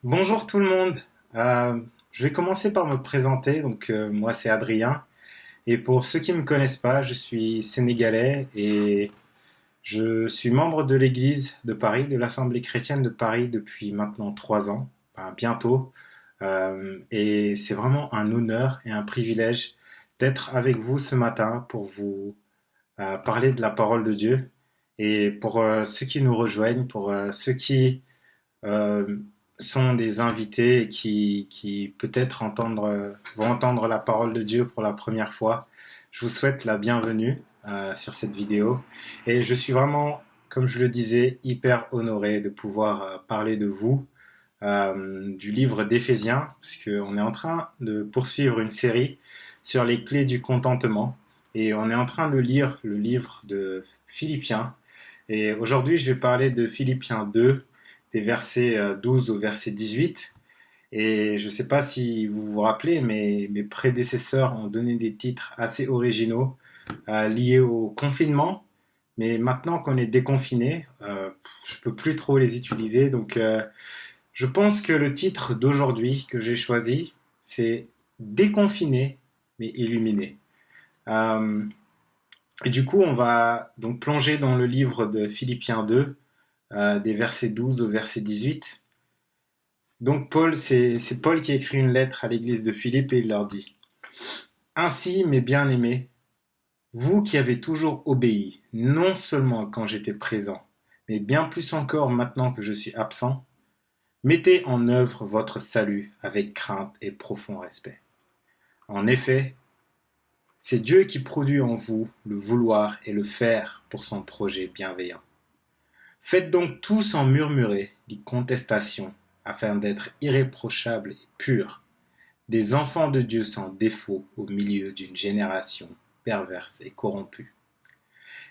Bonjour tout le monde. Je vais commencer par me présenter. Moi c'est Adrien. Et pour ceux qui ne me connaissent pas, je suis sénégalais et je suis membre de l'Église de Paris, de l'Assemblée chrétienne de Paris depuis maintenant 3 ans, enfin, bientôt. Et c'est vraiment un honneur et un privilège d'être avec vous ce matin pour vous parler de la parole de Dieu. Et pour ceux qui nous rejoignent, pour ceux qui euh, sont des invités qui peut-être vont entendre la parole de Dieu pour la première fois. Je vous souhaite la bienvenue sur cette vidéo et je suis vraiment, comme je le disais, hyper honoré de pouvoir parler de vous, du livre d'Éphésiens, parce qu'on est en train de poursuivre une série sur les clés du contentement et on est en train de lire le livre de Philippiens. Et aujourd'hui, je vais parler de Philippiens 2, des versets 12 au verset 18. Et je ne sais pas si vous vous rappelez, mais mes prédécesseurs ont donné des titres assez originaux liés au confinement. Mais maintenant qu'on est déconfiné, je peux plus trop les utiliser. Je pense que le titre d'aujourd'hui que j'ai choisi, c'est Déconfiné mais illuminé. Euh, et du coup, on va donc plonger dans le livre de Philippiens 2, des versets 12 au verset 18. Donc c'est Paul qui écrit une lettre à l'église de Philippe et il leur dit: Ainsi, mes bien-aimés, vous qui avez toujours obéi, non seulement quand j'étais présent, mais bien plus encore maintenant que je suis absent, mettez en œuvre votre salut avec crainte et profond respect. En effet, c'est Dieu qui produit en vous le vouloir et le faire pour son projet bienveillant. Faites donc tout sans murmurer ni contestation, afin d'être irréprochables et purs, des enfants de Dieu sans défaut au milieu d'une génération perverse et corrompue.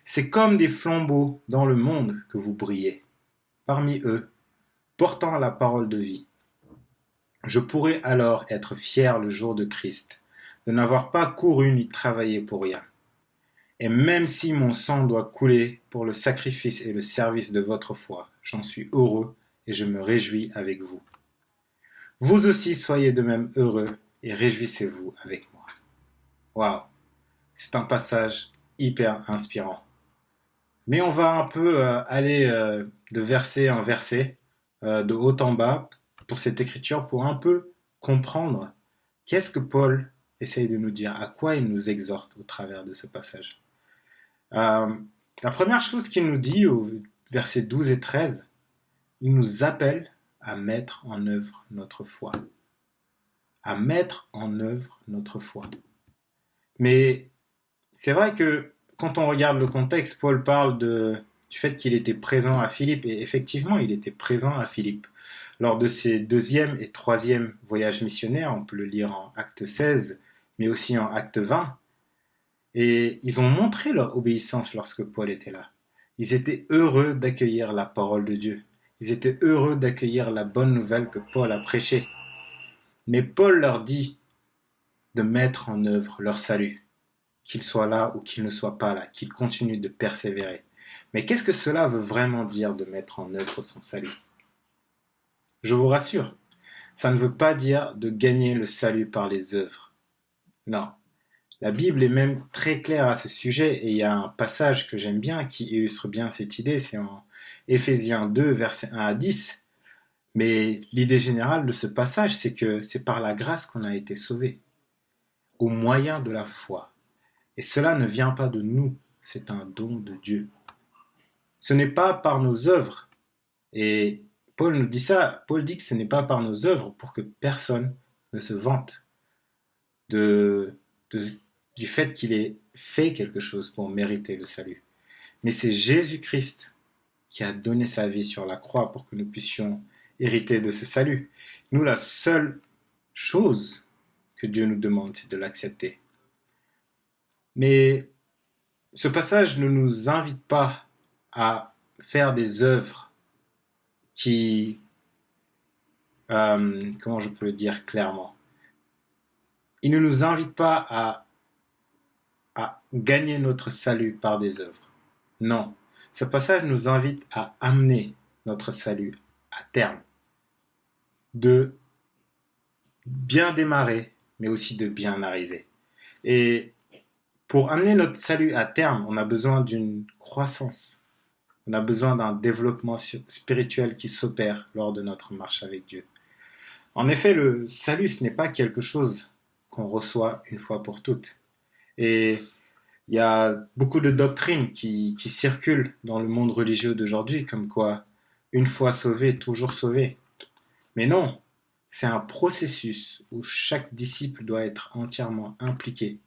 C'est comme des flambeaux dans le monde que vous brillez, parmi eux, portant la parole de vie. Je pourrais alors être fier le jour de Christ, de n'avoir pas couru ni travaillé pour rien. Et même si mon sang doit couler pour le sacrifice et le service de votre foi, j'en suis heureux et je me réjouis avec vous. Vous aussi soyez de même heureux et réjouissez-vous avec moi. Waouh, c'est un passage hyper inspirant. Mais on va un peu aller de verset en verset, de haut en bas, pour cette écriture, pour un peu comprendre qu'est-ce que Paul essaye de nous dire, à quoi il nous exhorte au travers de ce passage. Euh, la première chose qu'il nous dit au verset 12 et 13, il nous appelle à mettre en œuvre notre foi. À mettre en œuvre notre foi. Mais c'est vrai que quand on regarde le contexte, Paul parle du fait qu'il était présent à Philippe, et effectivement, il était présent à Philippe. Lors de ses deuxième et troisième voyages missionnaires, on peut le lire en acte 16, mais aussi en acte 20, et ils ont montré leur obéissance lorsque Paul était là. Ils étaient heureux d'accueillir la parole de Dieu. Ils étaient heureux d'accueillir la bonne nouvelle que Paul a prêchée. Mais Paul leur dit de mettre en œuvre leur salut, qu'ils soient là ou qu'ils ne soient pas là, qu'ils continuent de persévérer. Mais qu'est-ce que cela veut vraiment dire de mettre en œuvre son salut? Je vous rassure, ça ne veut pas dire de gagner le salut par les œuvres. Non. La Bible est même très claire à ce sujet et il y a un passage que j'aime bien qui illustre bien cette idée, c'est en Éphésiens 2, versets 1 à 10. Mais l'idée générale de ce passage, c'est que c'est par la grâce qu'on a été sauvé, au moyen de la foi. Et cela ne vient pas de nous, c'est un don de Dieu. Ce n'est pas par nos œuvres. Et Paul nous dit ça, Paul dit que ce n'est pas par nos œuvres pour que personne ne se vante de, de, du fait qu'il ait fait quelque chose pour mériter le salut. Mais c'est Jésus-Christ qui a donné sa vie sur la croix pour que nous puissions hériter de ce salut. Nous, la seule chose que Dieu nous demande, c'est de l'accepter. Mais ce passage ne nous invite pas à faire des œuvres qui, comment je peux le dire clairement, il ne nous invite pas à gagner notre salut par des œuvres. Non, ce passage nous invite à amener notre salut à terme. de bien démarrer, mais aussi de bien arriver. Et pour amener notre salut à terme, on a besoin d'une croissance. On a besoin d'un développement spirituel qui s'opère lors de notre marche avec Dieu. En effet, le salut, ce n'est pas quelque chose qu'on reçoit une fois pour toutes. Et il y a beaucoup de doctrines qui circulent dans le monde religieux d'aujourd'hui, comme quoi, une fois sauvé, toujours sauvé. Mais non, c'est un processus où chaque disciple doit être entièrement impliqué.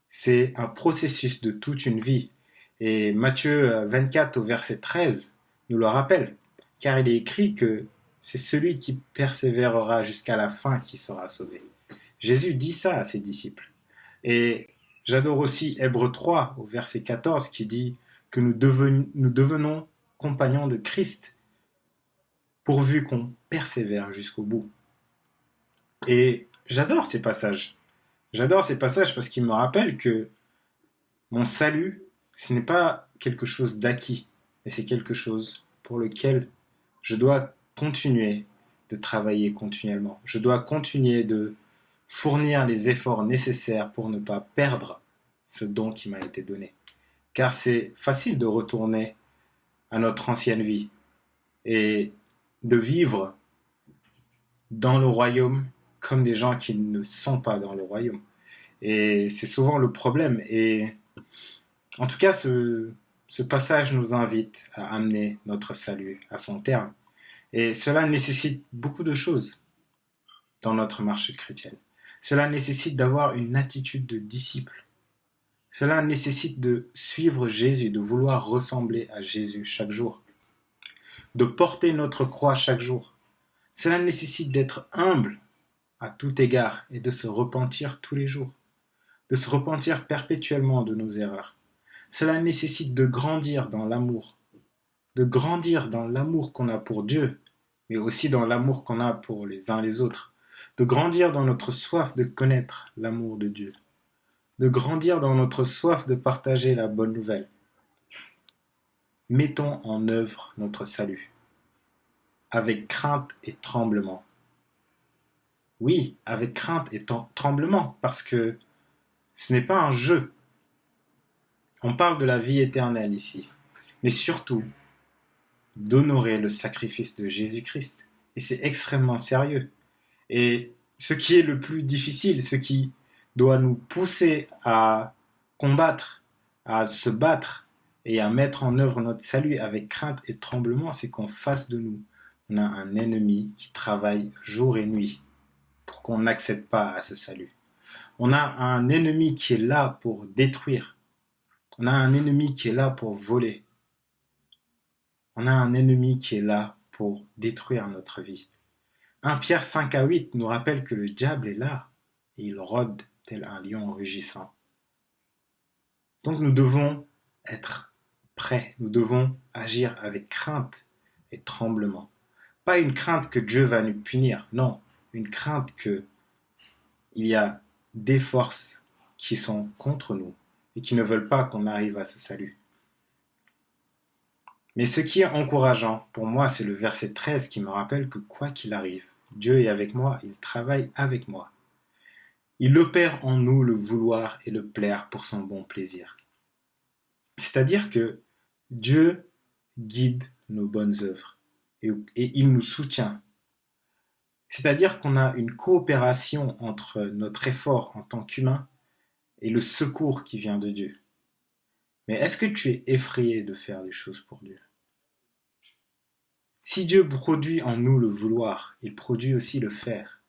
C'est un processus de toute une vie. Et Matthieu 24 au verset 13 nous le rappelle, car il est écrit que c'est celui qui persévérera jusqu'à la fin qui sera sauvé. Jésus dit ça à ses disciples. Et j'adore aussi Hébreux 3 au verset 14 qui dit que nous devenons compagnons de Christ pourvu qu'on persévère jusqu'au bout. Et j'adore ces passages. J'adore ces passages parce qu'ils me rappellent que mon salut, ce n'est pas quelque chose d'acquis, mais c'est quelque chose pour lequel je dois continuer de travailler continuellement. Je dois continuer de fournir les efforts nécessaires pour ne pas perdre ce don qui m'a été donné. Car c'est facile de retourner à notre ancienne vie et de vivre dans le royaume comme des gens qui ne sont pas dans le royaume. Et c'est souvent le problème. Et en tout cas, ce passage nous invite à amener notre salut à son terme. Et cela nécessite beaucoup de choses dans notre marche chrétienne. Cela nécessite d'avoir une attitude de disciple. Cela nécessite de suivre Jésus, de vouloir ressembler à Jésus chaque jour, de porter notre croix chaque jour. Cela nécessite d'être humble à tout égard et de se repentir tous les jours, de se repentir perpétuellement de nos erreurs. Cela nécessite de grandir dans l'amour qu'on a pour Dieu, mais aussi dans l'amour qu'on a pour les uns les autres, de grandir dans notre soif de connaître l'amour de Dieu, de grandir dans notre soif de partager la bonne nouvelle. Mettons en œuvre notre salut, avec crainte et tremblement. Oui, avec crainte et tremblement, parce que ce n'est pas un jeu. On parle de la vie éternelle ici, mais surtout d'honorer le sacrifice de Jésus-Christ. Et c'est extrêmement sérieux. Et ce qui est le plus difficile, ce qui doit nous pousser à combattre, à se battre et à mettre en œuvre notre salut avec crainte et tremblement, c'est qu'en face de nous, on a un ennemi qui travaille jour et nuit pour qu'on n'accède pas à ce salut. On a un ennemi qui est là pour détruire. On a un ennemi qui est là pour voler. On a un ennemi qui est là pour détruire notre vie. 1 Pierre 5-8 nous rappelle que le diable est là et il rôde tel un lion rugissant. Donc nous devons être prêts, nous devons agir avec crainte et tremblement. Pas une crainte que Dieu va nous punir, non, une crainte que il y a des forces qui sont contre nous et qui ne veulent pas qu'on arrive à ce salut. Mais ce qui est encourageant pour moi, c'est le verset 13 qui me rappelle que quoi qu'il arrive, Dieu est avec moi, il travaille avec moi. Il opère en nous le vouloir et le plaire pour son bon plaisir. C'est-à-dire que Dieu guide nos bonnes œuvres et il nous soutient. C'est-à-dire qu'on a une coopération entre notre effort en tant qu'humain et le secours qui vient de Dieu. Mais est-ce que tu es effrayé de faire des choses pour Dieu? Si Dieu produit en nous le vouloir, il produit aussi le faire.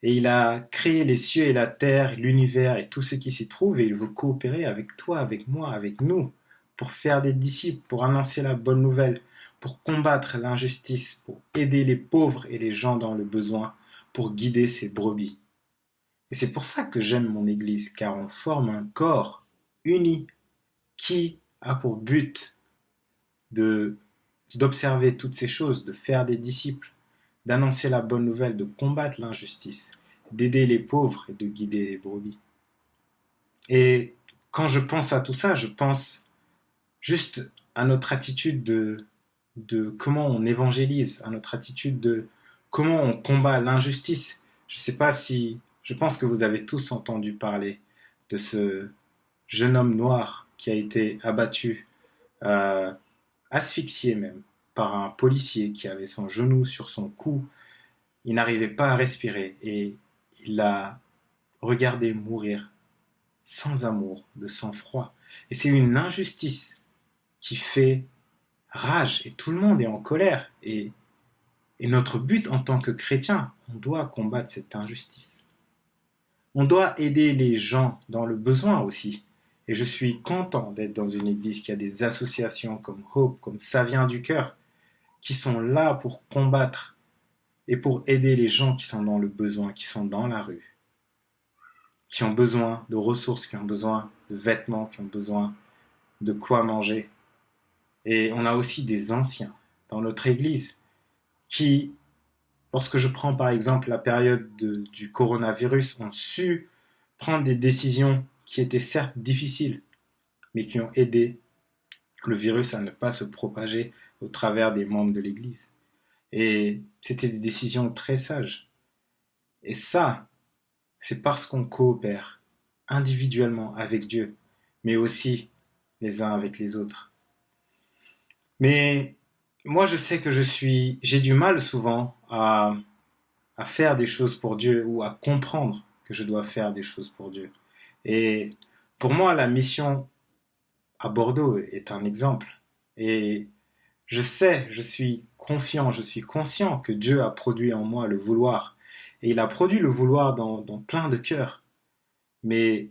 Et il a créé les cieux et la terre, l'univers et tout ce qui s'y trouve, et il veut coopérer avec toi, avec moi, avec nous, pour faire des disciples, pour annoncer la bonne nouvelle, pour combattre l'injustice, pour aider les pauvres et les gens dans le besoin, pour guider ses brebis. Et c'est pour ça que j'aime mon Église, car on forme un corps uni qui a pour but d'observer toutes ces choses, de faire des disciples, d'annoncer la bonne nouvelle, de combattre l'injustice, d'aider les pauvres et de guider les brebis. Et quand je pense à tout ça, je pense juste à notre attitude de comment on évangélise, à notre attitude de comment on combat l'injustice. Je pense que vous avez tous entendu parler de ce jeune homme noir qui a été abattu, euh, asphyxié même, par un policier qui avait son genou sur son cou. Il n'arrivait pas à respirer et il l'a regardé mourir sans amour, de sang-froid. Et c'est une injustice qui fait rage et tout le monde est en colère. Et notre but en tant que chrétien, on doit combattre cette injustice. On doit aider les gens dans le besoin aussi. Et je suis content d'être dans une église qui a des associations comme Hope, comme Ça vient du cœur, qui sont là pour combattre et pour aider les gens qui sont dans le besoin, qui sont dans la rue, qui ont besoin de ressources, qui ont besoin de vêtements, qui ont besoin de quoi manger. Et on a aussi des anciens dans notre église qui, lorsque je prends par exemple la période du coronavirus, ont su prendre des décisions qui étaient certes difficiles, mais qui ont aidé le virus à ne pas se propager au travers des membres de l'Église. Et c'était des décisions très sages. Et ça, c'est parce qu'on coopère individuellement avec Dieu, mais aussi les uns avec les autres. Mais moi, je sais que j'ai du mal souvent à faire des choses pour Dieu ou à comprendre que je dois faire des choses pour Dieu. Et pour moi, la mission à Bordeaux est un exemple. Et je suis confiant, je suis conscient que Dieu a produit en moi le vouloir. Et il a produit le vouloir dans plein de cœurs. Mais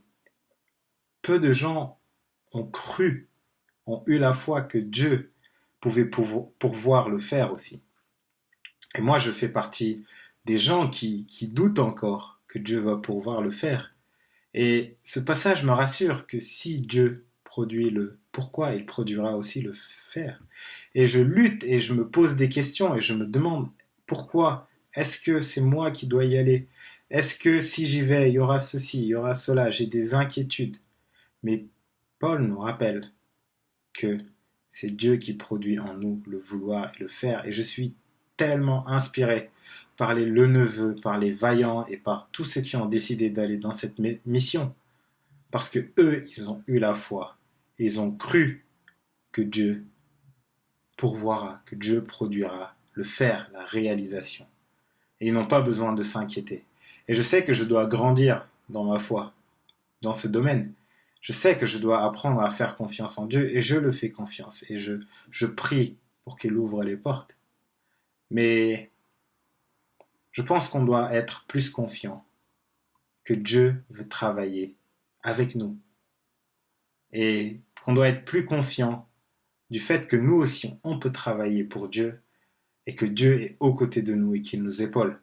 peu de gens ont cru, ont eu la foi que Dieu pouvait pourvoir le faire aussi. Et moi, je fais partie des gens qui doutent encore que Dieu va pouvoir le faire. Et ce passage me rassure que si Dieu produit le pourquoi, il produira aussi le faire. Et je lutte et je me pose des questions et je me demande pourquoi est-ce que c'est moi qui dois y aller? Est-ce que si j'y vais, il y aura ceci, il y aura cela? J'ai des inquiétudes. Mais Paul nous rappelle que c'est Dieu qui produit en nous le vouloir et le faire. Et je suis tellement inspiré par les Leneveux, par les Vaillants et par tous ceux qui ont décidé d'aller dans cette mission. Parce que eux, ils ont eu la foi. Et ils ont cru que Dieu pourvoira, que Dieu produira le faire, la réalisation. Et ils n'ont pas besoin de s'inquiéter. Et je sais que je dois grandir dans ma foi, dans ce domaine. Je sais que je dois apprendre à faire confiance en Dieu et je le fais confiance. Et je prie pour qu'il ouvre les portes. Mais je pense qu'on doit être plus confiant que Dieu veut travailler avec nous. Et qu'on doit être plus confiant du fait que nous aussi, on peut travailler pour Dieu et que Dieu est aux côtés de nous et qu'il nous épaule,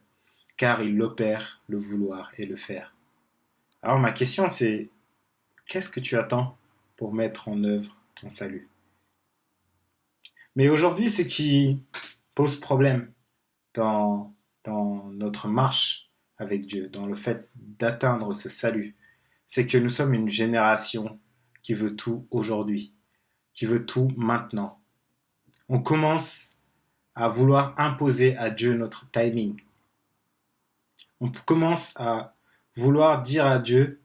car il opère le vouloir et le faire. Alors ma question c'est, qu'est-ce que tu attends pour mettre en œuvre ton salut? Mais aujourd'hui, ce qui pose problème dans notre marche avec Dieu, dans le fait d'atteindre ce salut, c'est que nous sommes une génération qui veut tout aujourd'hui, qui veut tout maintenant. On commence à vouloir imposer à Dieu notre timing. On commence à vouloir dire à Dieu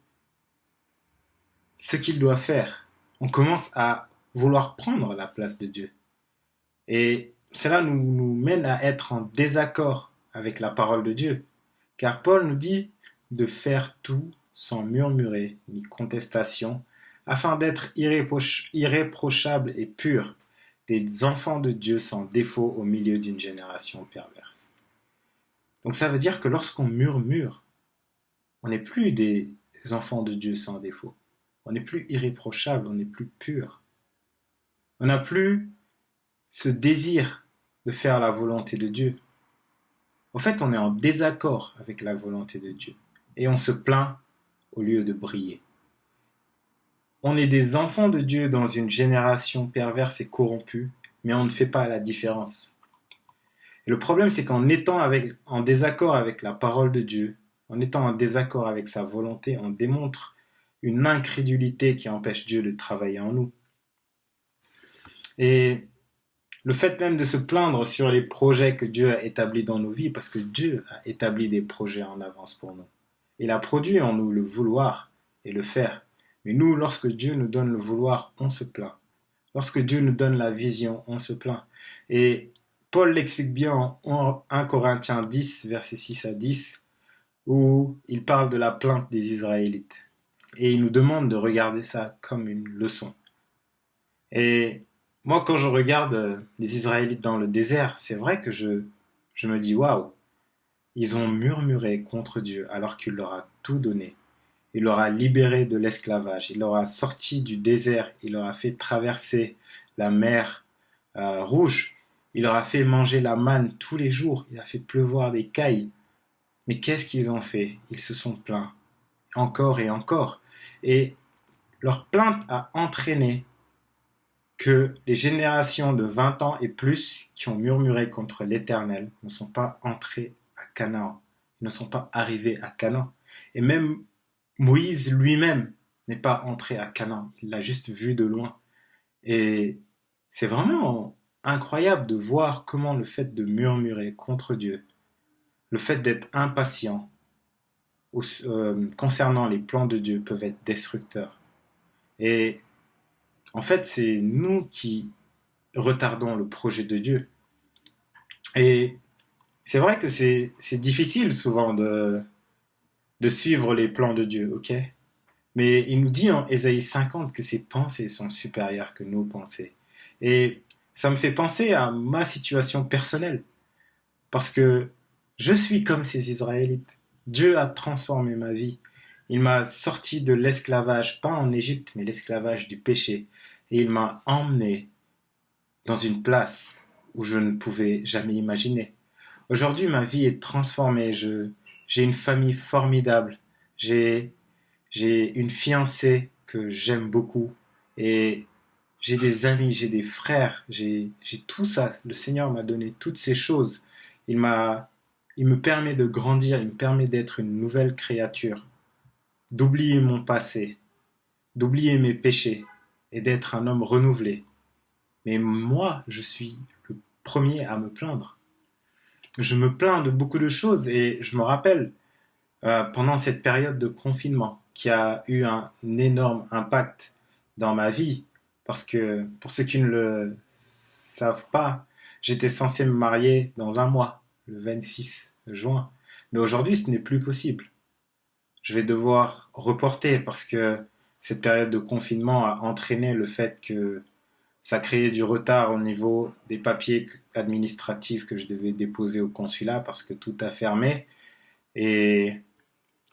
ce qu'il doit faire. On commence à vouloir prendre la place de Dieu. Et cela nous mène à être en désaccord avec la parole de Dieu. Car Paul nous dit de faire tout sans murmurer ni contestation, afin d'être irréprochables et purs, des enfants de Dieu sans défaut au milieu d'une génération perverse. Donc ça veut dire que lorsqu'on murmure, on n'est plus des enfants de Dieu sans défaut. On n'est plus irréprochable, on n'est plus pur. On n'a plus ce désir de faire la volonté de Dieu. En fait, on est en désaccord avec la volonté de Dieu. Et on se plaint au lieu de briller. On est des enfants de Dieu dans une génération perverse et corrompue, mais on ne fait pas la différence. Et le problème, c'est qu'en étant en désaccord avec la parole de Dieu, en étant en désaccord avec sa volonté, on démontre une incrédulité qui empêche Dieu de travailler en nous. Et le fait même de se plaindre sur les projets que Dieu a établis dans nos vies, parce que Dieu a établi des projets en avance pour nous. Il a produit en nous le vouloir et le faire. Mais nous, lorsque Dieu nous donne le vouloir, on se plaint. Lorsque Dieu nous donne la vision, on se plaint. Et Paul l'explique bien en 1 Corinthiens 10, versets 6 à 10, où il parle de la plainte des Israélites. Et il nous demande de regarder ça comme une leçon. Et moi, quand je regarde les Israélites dans le désert, c'est vrai que je me dis, waouh, ils ont murmuré contre Dieu alors qu'il leur a tout donné. Il leur a libéré de l'esclavage, il leur a sorti du désert, il leur a fait traverser la mer rouge, il leur a fait manger la manne tous les jours, il a fait pleuvoir des cailles. Mais qu'est-ce qu'ils ont fait? Ils se sont plaints, encore et encore. Et leur plainte a entraîné que les générations de 20 ans et plus qui ont murmuré contre l'Éternel ne sont pas entrés à Canaan, ne sont pas arrivés à Canaan. Et même Moïse lui-même n'est pas entré à Canaan, il l'a juste vu de loin. Et c'est vraiment incroyable de voir comment le fait de murmurer contre Dieu, le fait d'être impatient concernant les plans de Dieu peuvent être destructeurs. Et en fait, c'est nous qui retardons le projet de Dieu. Et c'est vrai que c'est difficile souvent de suivre les plans de Dieu, ok? Mais il nous dit en Ésaïe 50 que ses pensées sont supérieures que nos pensées. Et ça me fait penser à ma situation personnelle. Parce que je suis comme ces Israélites. Dieu a transformé ma vie. Il m'a sorti de l'esclavage, pas en Égypte, mais l'esclavage du péché. Et il m'a emmené dans une place où je ne pouvais jamais imaginer. Aujourd'hui, ma vie est transformée. J'ai une famille formidable. J'ai une fiancée que j'aime beaucoup. Et j'ai des amis, j'ai des frères. J'ai tout ça. Le Seigneur m'a donné toutes ces choses. Il me permet de grandir. Il me permet d'être une nouvelle créature. D'oublier mon passé. D'oublier mes péchés. Et d'être un homme renouvelé. Mais moi, je suis le premier à me plaindre. Je me plains de beaucoup de choses et je me rappelle pendant cette période de confinement qui a eu un énorme impact dans ma vie parce que pour ceux qui ne le savent pas, j'étais censé me marier dans un mois, le 26 juin. Mais aujourd'hui, ce n'est plus possible. Je vais devoir reporter parce que cette période de confinement a entraîné le fait que ça créait du retard au niveau des papiers administratifs que je devais déposer au consulat parce que tout a fermé. Et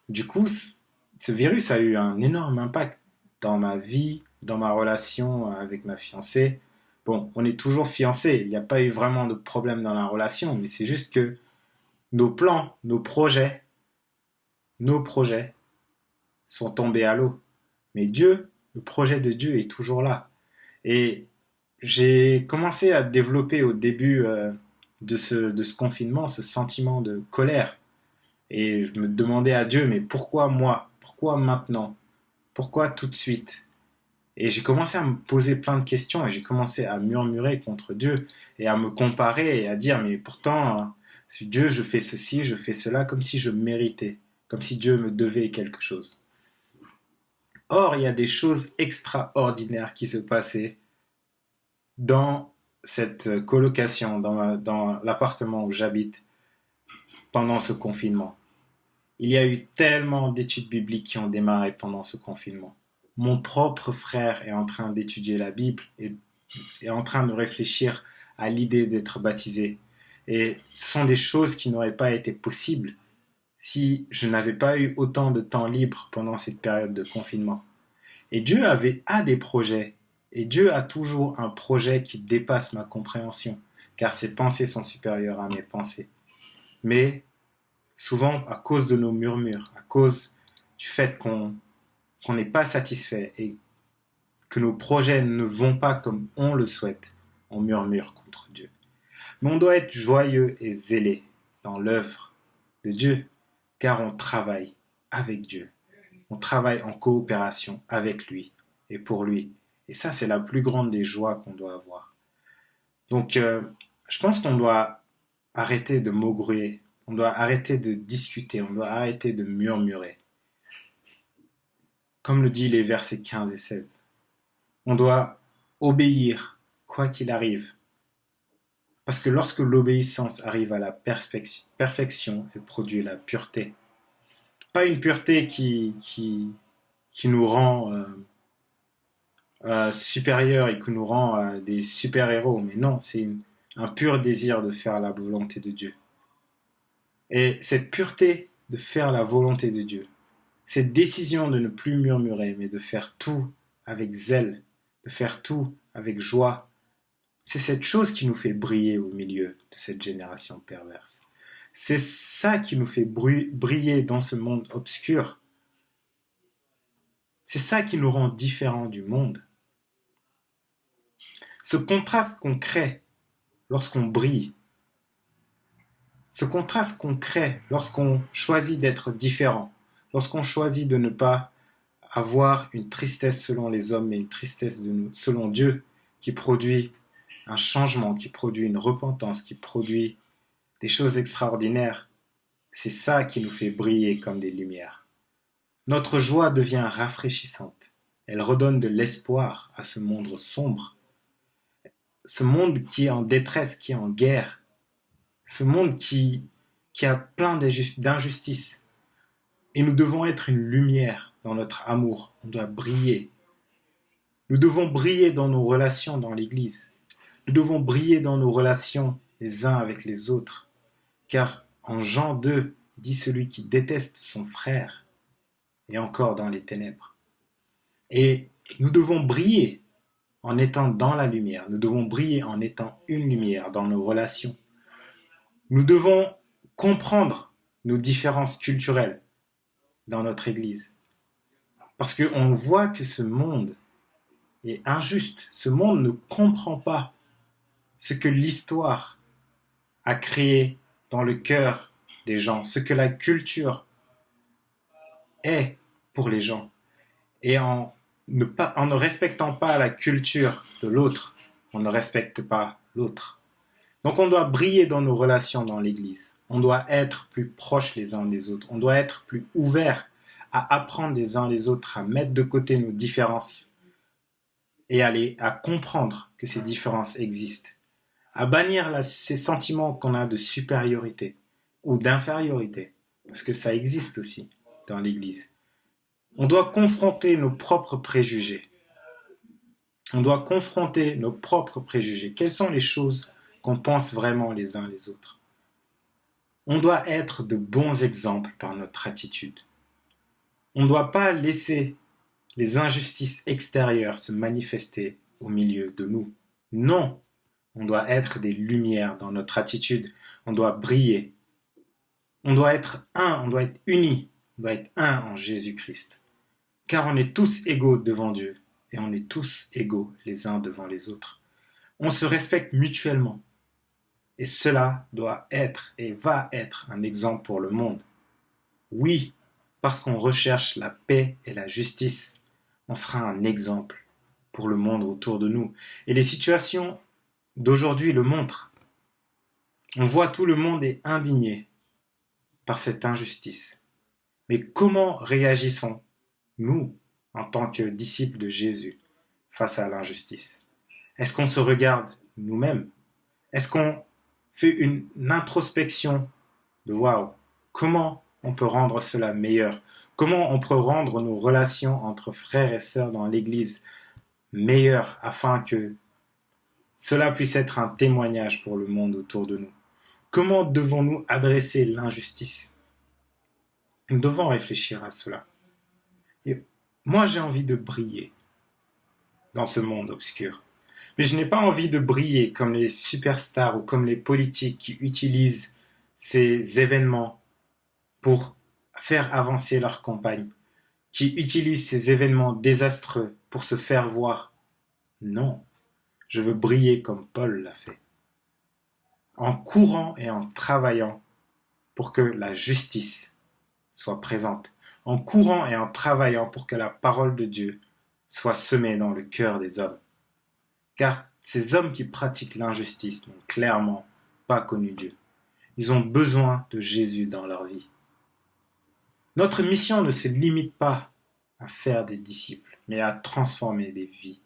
du coup, ce virus a eu un énorme impact dans ma vie, dans ma relation avec ma fiancée. Bon, on est toujours fiancés, il n'y a pas eu vraiment de problème dans la relation, mais c'est juste que nos plans, nos projets sont tombés à l'eau. Mais Dieu, le projet de Dieu est toujours là. Et j'ai commencé à développer au début de ce confinement ce sentiment de colère. Et je me demandais à Dieu, mais pourquoi moi? Pourquoi maintenant? Pourquoi tout de suite? Et j'ai commencé à me poser plein de questions et j'ai commencé à murmurer contre Dieu et à me comparer et à dire, mais pourtant, si Dieu, je fais ceci, je fais cela, comme si je méritais, comme si Dieu me devait quelque chose. Or, il y a des choses extraordinaires qui se passaient dans cette colocation, dans l'appartement où j'habite pendant ce confinement. Il y a eu tellement d'études bibliques qui ont démarré pendant ce confinement. Mon propre frère est en train d'étudier la Bible et est en train de réfléchir à l'idée d'être baptisé. Et ce sont des choses qui n'auraient pas été possibles si je n'avais pas eu autant de temps libre pendant cette période de confinement. Et Dieu a des projets. Et Dieu a toujours un projet qui dépasse ma compréhension, car ses pensées sont supérieures à mes pensées. Mais souvent, à cause de nos murmures, à cause du fait qu'on n'est pas satisfait et que nos projets ne vont pas comme on le souhaite, on murmure contre Dieu. Mais on doit être joyeux et zélé dans l'œuvre de Dieu, car on travaille avec Dieu. On travaille en coopération avec lui et pour lui. Et ça, c'est la plus grande des joies qu'on doit avoir. Donc, je pense qu'on doit arrêter de maugréer, on doit arrêter de discuter, on doit arrêter de murmurer. Comme le dit les versets 15 et 16. On doit obéir, quoi qu'il arrive. Parce que lorsque l'obéissance arrive à la perfection, elle produit la pureté. Pas une pureté qui nous rend supérieurs et qui nous rend des super-héros, mais non, c'est un pur désir de faire la volonté de Dieu. Et cette pureté de faire la volonté de Dieu, cette décision de ne plus murmurer, mais de faire tout avec zèle, de faire tout avec joie, c'est cette chose qui nous fait briller au milieu de cette génération perverse. C'est ça qui nous fait briller dans ce monde obscur. C'est ça qui nous rend différents du monde. Ce contraste qu'on crée lorsqu'on brille, ce contraste qu'on crée lorsqu'on choisit d'être différent, lorsqu'on choisit de ne pas avoir une tristesse selon les hommes, mais une tristesse selon Dieu, qui produit un changement, qui produit une repentance, qui produit des choses extraordinaires. C'est ça qui nous fait briller comme des lumières. Notre joie devient rafraîchissante. Elle redonne de l'espoir à ce monde sombre, ce monde qui est en détresse, qui est en guerre, ce monde qui a plein d'injustices. Et nous devons être une lumière dans notre amour. On doit briller. Nous devons briller dans nos relations dans l'Église. Nous devons briller dans nos relations les uns avec les autres. Car en Jean 2, il dit celui qui déteste son frère est encore dans les ténèbres. Et nous devons briller en étant dans la lumière. Nous devons briller en étant une lumière dans nos relations. Nous devons comprendre nos différences culturelles dans notre Église. Parce qu'on voit que ce monde est injuste. Ce monde ne comprend pas ce que l'histoire a créé dans le cœur des gens, ce que la culture est pour les gens. Et en ne respectant pas la culture de l'autre, on ne respecte pas l'autre. Donc on doit briller dans nos relations dans l'Église. On doit être plus proches les uns des autres. On doit être plus ouverts à apprendre les uns les autres, à mettre de côté nos différences et à comprendre que ces différences existent. À bannir ces sentiments qu'on a de supériorité ou d'infériorité, parce que ça existe aussi dans l'Église. On doit confronter nos propres préjugés. On doit confronter nos propres préjugés. Quelles sont les choses qu'on pense vraiment les uns les autres? On doit être de bons exemples par notre attitude. On ne doit pas laisser les injustices extérieures se manifester au milieu de nous. Non, on doit être des lumières dans notre attitude. On doit briller. On doit être un, on doit être unis. On doit être un en Jésus-Christ. Car on est tous égaux devant Dieu et on est tous égaux les uns devant les autres. On se respecte mutuellement. Et cela doit être et va être un exemple pour le monde. Oui, parce qu'on recherche la paix et la justice, on sera un exemple pour le monde autour de nous. Et les situations d'aujourd'hui le montrent. On voit tout le monde est indigné par cette injustice. Mais comment réagissons-nous en tant que disciples de Jésus face à l'injustice? Est-ce qu'on se regarde nous-mêmes? Est-ce qu'on fait une introspection de waouh, comment on peut rendre cela meilleur? Comment on peut rendre nos relations entre frères et sœurs dans l'Église meilleures afin que cela puisse être un témoignage pour le monde autour de nous? Comment devons-nous adresser l'injustice? Nous devons réfléchir à cela. Et moi, j'ai envie de briller dans ce monde obscur. Mais je n'ai pas envie de briller comme les superstars ou comme les politiques qui utilisent ces événements pour faire avancer leur campagne, qui utilisent ces événements désastreux pour se faire voir. Non, je veux briller comme Paul l'a fait, en courant et en travaillant pour que la justice soit présente, en courant et en travaillant pour que la parole de Dieu soit semée dans le cœur des hommes. Car Ces hommes qui pratiquent l'injustice n'ont clairement pas connu Dieu. Ils ont besoin de Jésus dans leur vie. Notre mission ne se limite pas à faire des disciples, mais à transformer des vies.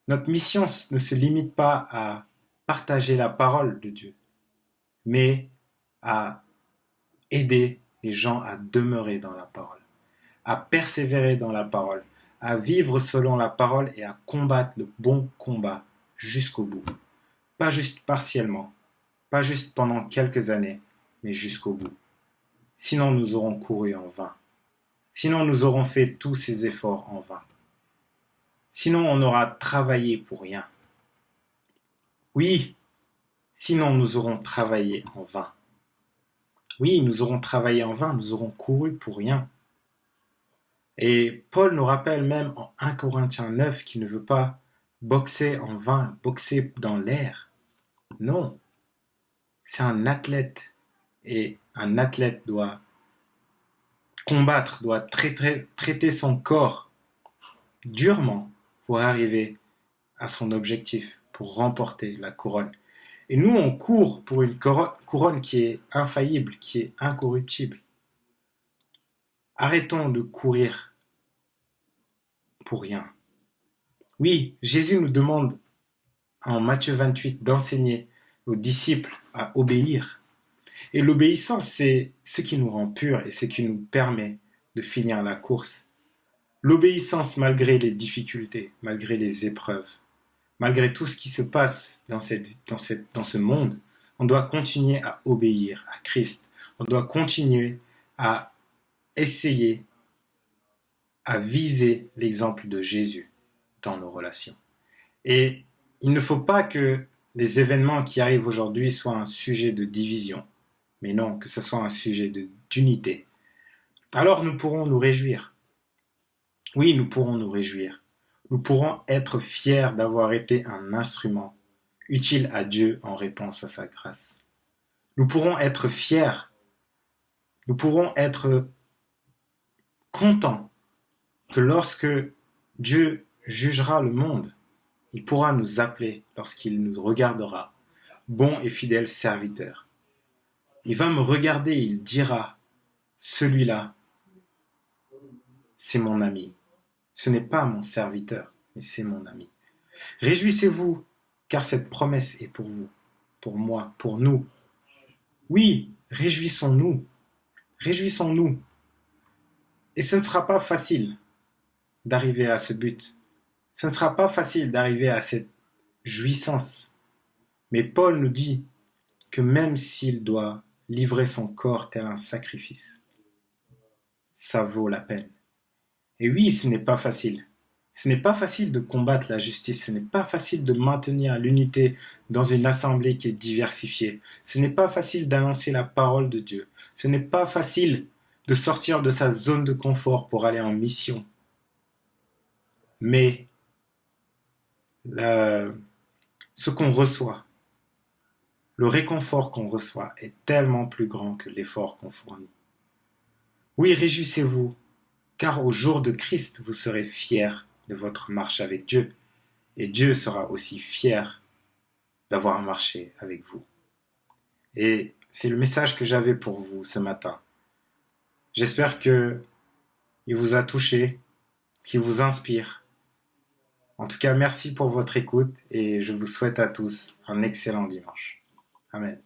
Notre mission ne se limite pas à partager la parole de Dieu, mais à aider les gens à demeurer dans la parole, à persévérer dans la parole, à vivre selon la parole et à combattre le bon combat jusqu'au bout. Pas juste partiellement, pas juste pendant quelques années, mais jusqu'au bout. Sinon, nous aurons couru en vain. Sinon, nous aurons fait tous ces efforts en vain. Sinon, on aura travaillé pour rien. Oui, sinon nous aurons travaillé en vain. Oui, nous aurons travaillé en vain, nous aurons couru pour rien. Et Paul nous rappelle même en 1 Corinthiens 9 qu'il ne veut pas boxer en vain, boxer dans l'air. Non, c'est un athlète. Et un athlète doit combattre, doit traiter son corps durement pour arriver à son objectif, pour remporter la couronne. Et nous, on court pour une couronne qui est infaillible, qui est incorruptible. Arrêtons de courir pour rien. Oui, Jésus nous demande en Matthieu 28 d'enseigner aux disciples à obéir. Et l'obéissance, c'est ce qui nous rend purs et ce qui nous permet de finir la course. L'obéissance malgré les difficultés, malgré les épreuves, malgré tout ce qui se passe dans ce monde, on doit continuer à obéir à Christ. On doit continuer à essayer, à viser l'exemple de Jésus dans nos relations. Et il ne faut pas que les événements qui arrivent aujourd'hui soient un sujet de division, mais non, que ce soit un sujet d'unité. Alors nous pourrons nous réjouir. Oui, nous pourrons nous réjouir. Nous pourrons être fiers d'avoir été un instrument utile à Dieu en réponse à sa grâce. Nous pourrons être fiers. Nous pourrons être contents que lorsque Dieu jugera le monde, il pourra nous appeler lorsqu'il nous regardera, bon et fidèle serviteur. Il va me regarder et il dira, celui-là, c'est mon ami. Ce n'est pas mon serviteur, mais c'est mon ami. Réjouissez-vous, car cette promesse est pour vous, pour moi, pour nous. Oui, réjouissons-nous. Réjouissons-nous. Et ce ne sera pas facile d'arriver à ce but. Ce ne sera pas facile d'arriver à cette jouissance. Mais Paul nous dit que même s'il doit livrer son corps tel un sacrifice, ça vaut la peine. Et oui, ce n'est pas facile. Ce n'est pas facile de combattre la justice, ce n'est pas facile de maintenir l'unité dans une assemblée qui est diversifiée. Ce n'est pas facile d'annoncer la parole de Dieu. Ce n'est pas facile de sortir de sa zone de confort pour aller en mission. Mais ce qu'on reçoit, le réconfort qu'on reçoit est tellement plus grand que l'effort qu'on fournit. Oui, réjouissez-vous, car au jour de Christ, vous serez fiers de votre marche avec Dieu, et Dieu sera aussi fier d'avoir marché avec vous. Et c'est le message que j'avais pour vous ce matin. J'espère qu'il vous a touché, qu'il vous inspire. En tout cas, merci pour votre écoute et je vous souhaite à tous un excellent dimanche. Amen.